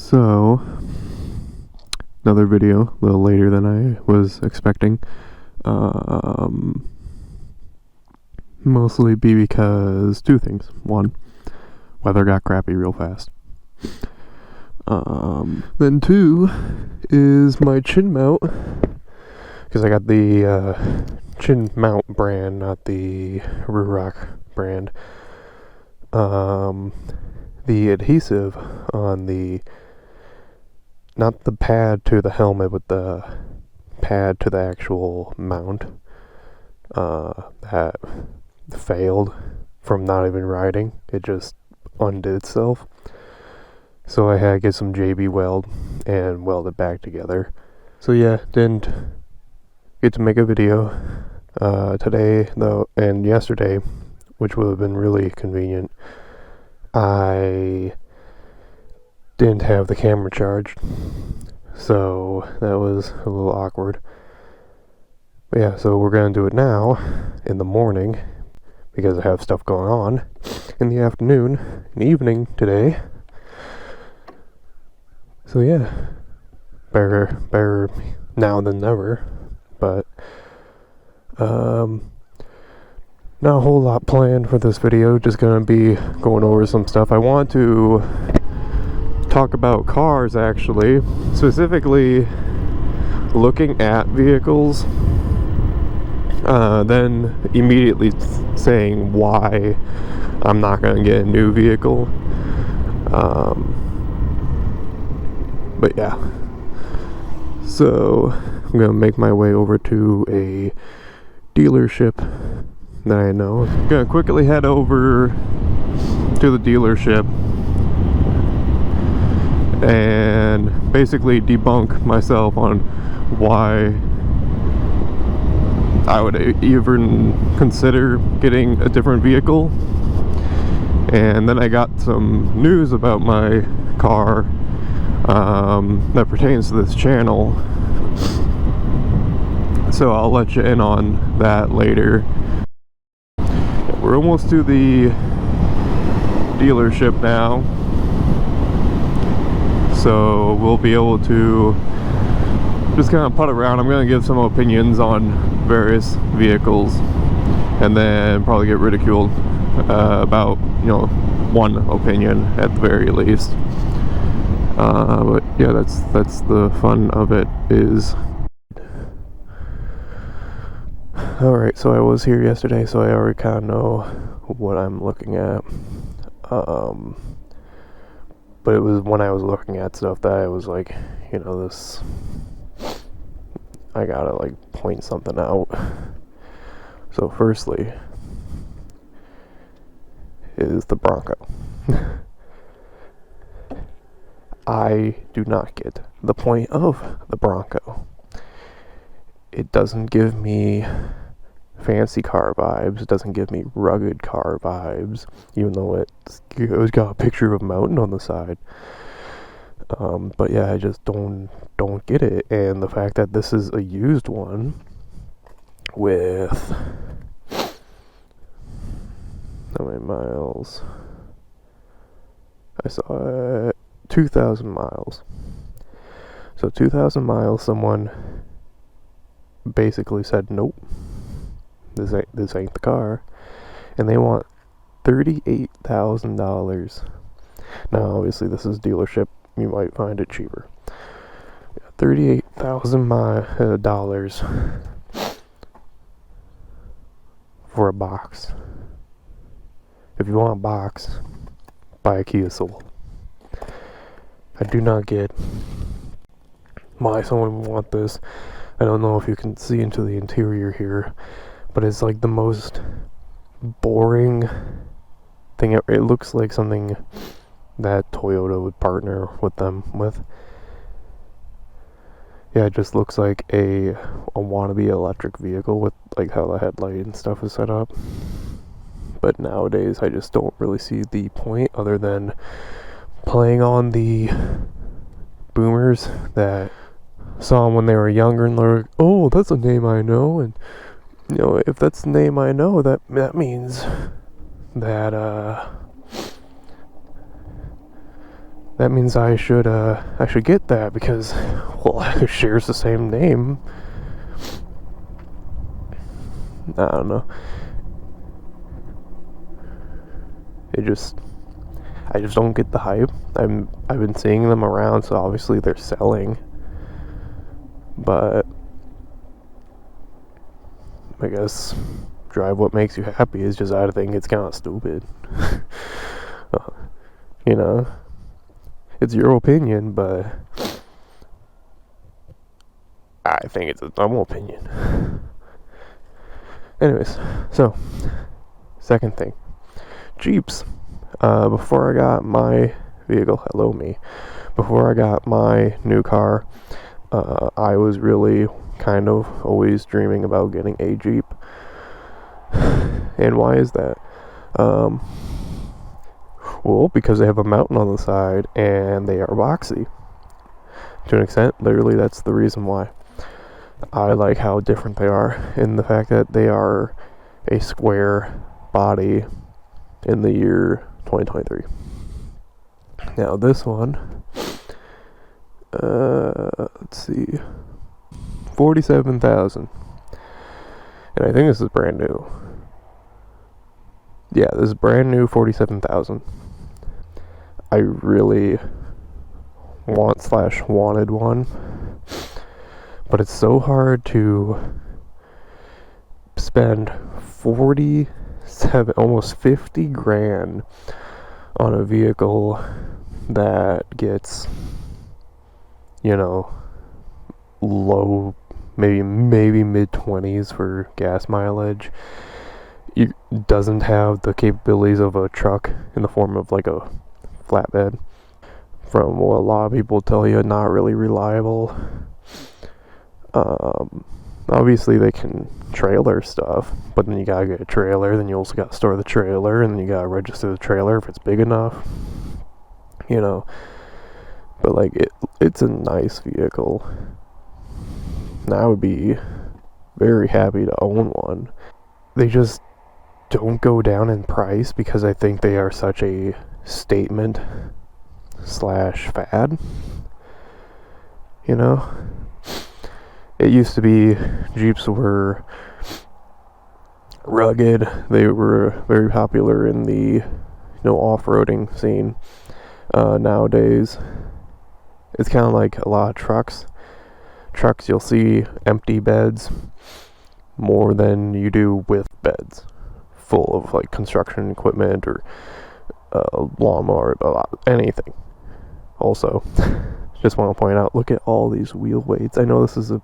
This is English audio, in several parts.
So, another video, a little later than I was expecting. Mostly be because two things. One, weather got crappy real fast. Then two is my chin mount, because I got the chin mount brand, not the Ruroc brand. The adhesive on the, not the pad to the helmet, but the pad to the actual mount, that failed from not even riding. It just undid itself. So I had to get some JB weld and weld it back together. So yeah, didn't get to make a video today though, and yesterday, which would have been really convenient. I didn't have the camera charged, so that was a little awkward. But yeah, so we're gonna do it now in the morning because I have stuff going on in the afternoon and evening today. So yeah, better now than never. But not a whole lot planned for this video, just gonna be going over some stuff. I want to talk about cars, actually, specifically looking at vehicles, then immediately saying why I'm not gonna get a new vehicle. But yeah, so I'm gonna make my way over to a dealership that I know. I'm gonna quickly head over to the dealership and basically debunk myself on why I would even consider getting a different vehicle. And then I got some news about my car that pertains to this channel, so I'll let you in on that later. We're almost to the dealership now, so we'll be able to just kind of putt around. I'm going to give some opinions on various vehicles and then probably get ridiculed about, one opinion at the very least. But yeah, that's the fun of it is. Alright, so I was here yesterday, so I already kind of know what I'm looking at. But it was when I was looking at stuff that I was like, this, I gotta like point something out. So firstly is the Bronco. I do not get the point of the Bronco. It doesn't give me fancy car vibes. It doesn't give me rugged car vibes, even though it's got a picture of a mountain on the side. But yeah, I just don't get it. And the fact that this is a used one with how many miles? I saw 2,000 miles. So 2,000 miles, someone basically said, nope, this ain't the car, and they want $38,000. Now, obviously, this is dealership. You might find it cheaper. Yeah, $38,000 for a box. If you want a box, buy a Kia Soul. I do not get why someone would want this. I don't know if you can see into the interior here, but it's like the most boring thing. It looks like something that Toyota would partner with them with. Yeah, it just looks like a wannabe electric vehicle with like how the headlight and stuff is set up. But nowadays I just don't really see the point other than playing on the boomers that saw them when they were younger and they're like, oh, that's a name I know. And if that's the name I know, that means that that means I should get that because, well, it shares the same name. I don't know. I just don't get the hype. I've been seeing them around, so obviously they're selling. But I guess drive what makes you happy is just, I think it's kind of stupid. You know, it's your opinion, but I think it's a dumb opinion. Anyways, so second thing, Jeeps. Before I got my vehicle, before I got my new car, I was really kind of always dreaming about getting a Jeep. And why is that? Well, because they have a mountain on the side and they are boxy. To an extent, literally that's the reason why. I like how different they are in the fact that they are a square body in the year 2023. Now this one, let's see, 47,000, and I think this is brand new. Yeah, this is brand new, 47,000. I really wanted one, but it's so hard to spend 47, almost 50 grand on a vehicle that gets, low, maybe mid-20s for gas mileage. It doesn't have the capabilities of a truck in the form of like a flatbed. From what a lot of people tell you, not really reliable. Obviously they can trailer stuff, but then you gotta get a trailer, then you also gotta store the trailer, and then you gotta register the trailer if it's big enough. But like it's a nice vehicle. And I would be very happy to own one. They just don't go down in price because I think they are such a statement / fad. It used to be Jeeps were rugged. They were very popular in the off-roading scene. Nowadays it's kind of like a lot of trucks. You'll see empty beds more than you do with beds full of like construction equipment or lawnmower, anything. Also, just want to point out, look at all these wheel weights. I know this is a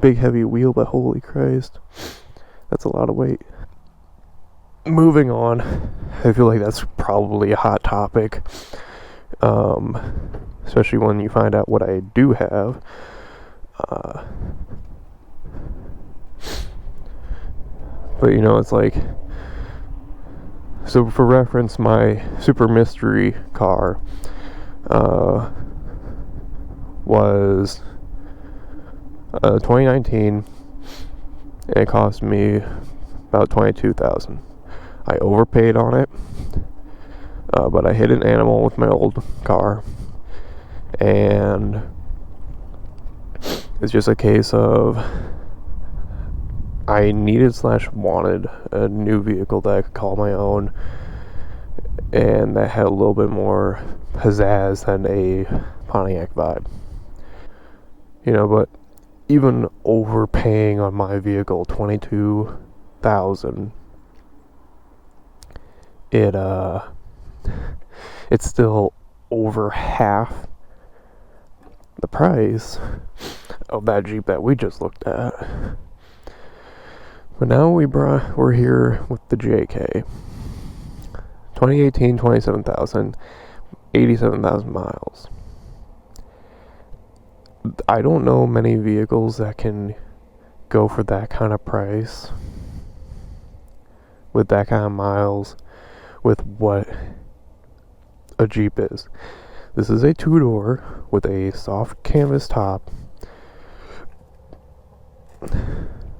big heavy wheel, but holy Christ, that's a lot of weight. Moving on, I feel like that's probably a hot topic, especially when you find out what I do have. But it's like, so for reference, my Super Mystery car was 2019, and it cost me about 22,000. I overpaid on it, but I hit an animal with my old car, and it's just a case of I needed / wanted a new vehicle that I could call my own, and that had a little bit more pizzazz than a Pontiac vibe. But even overpaying on my vehicle, 22,000, it's still over half the price of that Jeep that we just looked at. But now we're here with the JK. 2018, 27,000, 87,000 miles. I don't know many vehicles that can go for that kind of price, with that kind of miles, with what a Jeep is. This is a 2-door with a soft canvas top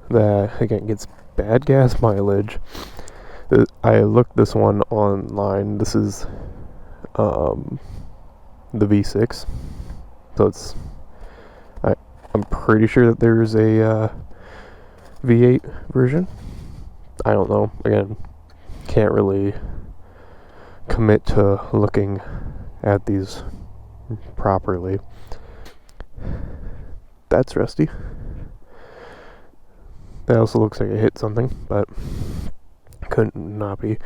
that, again, gets bad gas mileage. I looked this one online. This the V6. So I'm pretty sure that there's a V8 version. I don't know. Again, can't really commit to looking at these properly. That's rusty. That also looks like it hit something, but couldn't not be.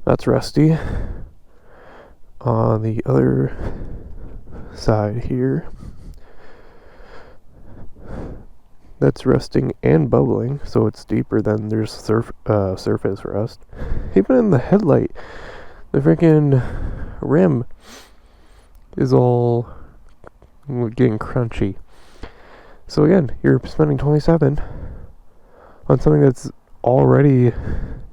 That's rusty. On the other side here, that's rusting and bubbling, so it's deeper than there's surface rust. Even in the headlight, the freaking rim is all getting crunchy. So again, you're spending $27 on something that's already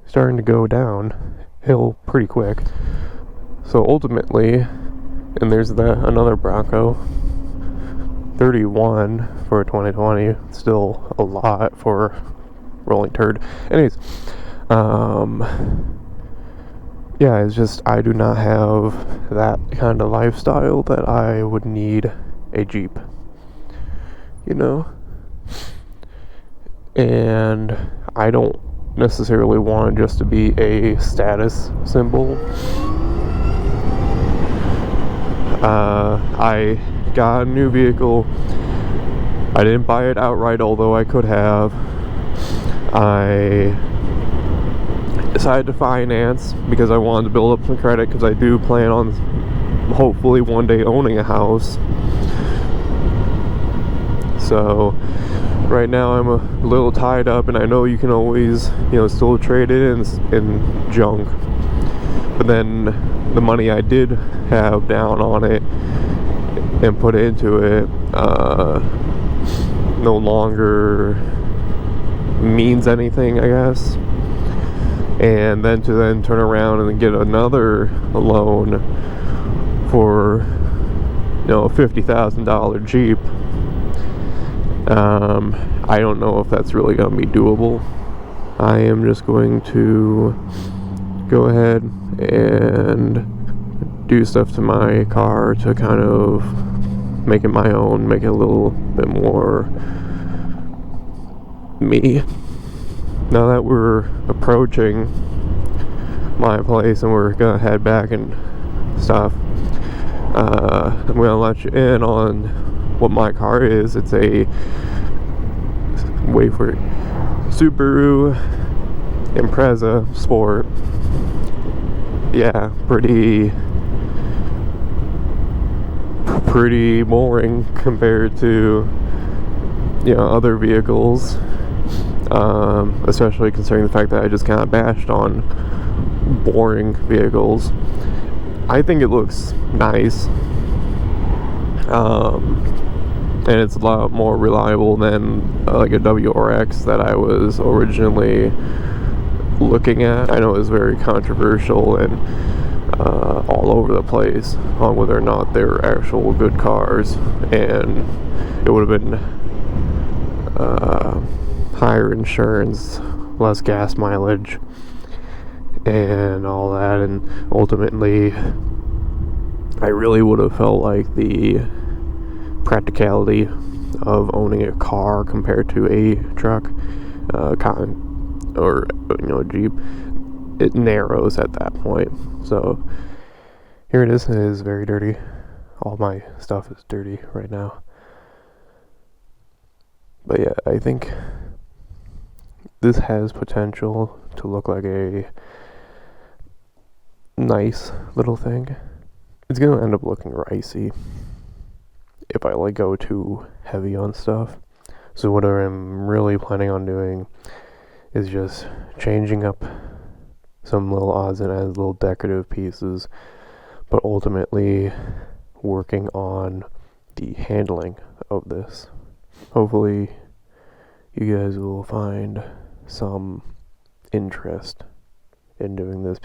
starting to go downhill pretty quick. So ultimately, and there's another Bronco, 31 for 2020, still a lot for rolling turd. Anyways, yeah, it's just I do not have that kind of lifestyle that I would need a Jeep, you know? And I don't necessarily want it just to be a status symbol. I got a new vehicle. I didn't buy it outright, although I could have. I decided to finance because I wanted to build up some credit, because I do plan on hopefully one day owning a house. So right now I'm a little tied up, and I know you can always, still trade it in junk. But then the money I did have down on it and put into it no longer means anything, I guess. And then to turn around and get another loan for a $50,000 Jeep, I don't know if that's really going to be doable. I am just going to go ahead and do stuff to my car to kind of make it my own, make it a little bit more me. Now that we're approaching my place and we're gonna head back and stuff, I'm gonna let you in on what my car is. It's a, wait for it, Subaru Impreza Sport. Yeah, pretty boring compared to other vehicles, especially considering the fact that I just kind of bashed on boring vehicles. I think it looks nice, and it's a lot more reliable than like a WRX that I was originally looking at. I know it was very controversial and all over the place on whether or not they're actual good cars, and it would have been higher insurance, less gas mileage, and all that, and ultimately I really would have felt like the practicality of owning a car compared to a truck or a Jeep, it narrows at that point. So here it is. It is very dirty. All my stuff is dirty right now. But yeah, I think this has potential to look like a nice little thing. It's gonna end up looking ricey if I go too heavy on stuff. So what I'm really planning on doing is just changing up some little odds and ends, little decorative pieces, but ultimately working on the handling of this. Hopefully you guys will find some interest in doing this,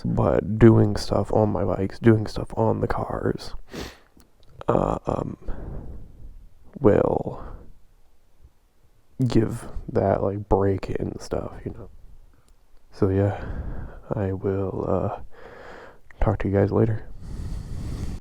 but doing stuff on my bikes, doing stuff on the cars, will give that break in stuff, So yeah, I will talk to you guys later.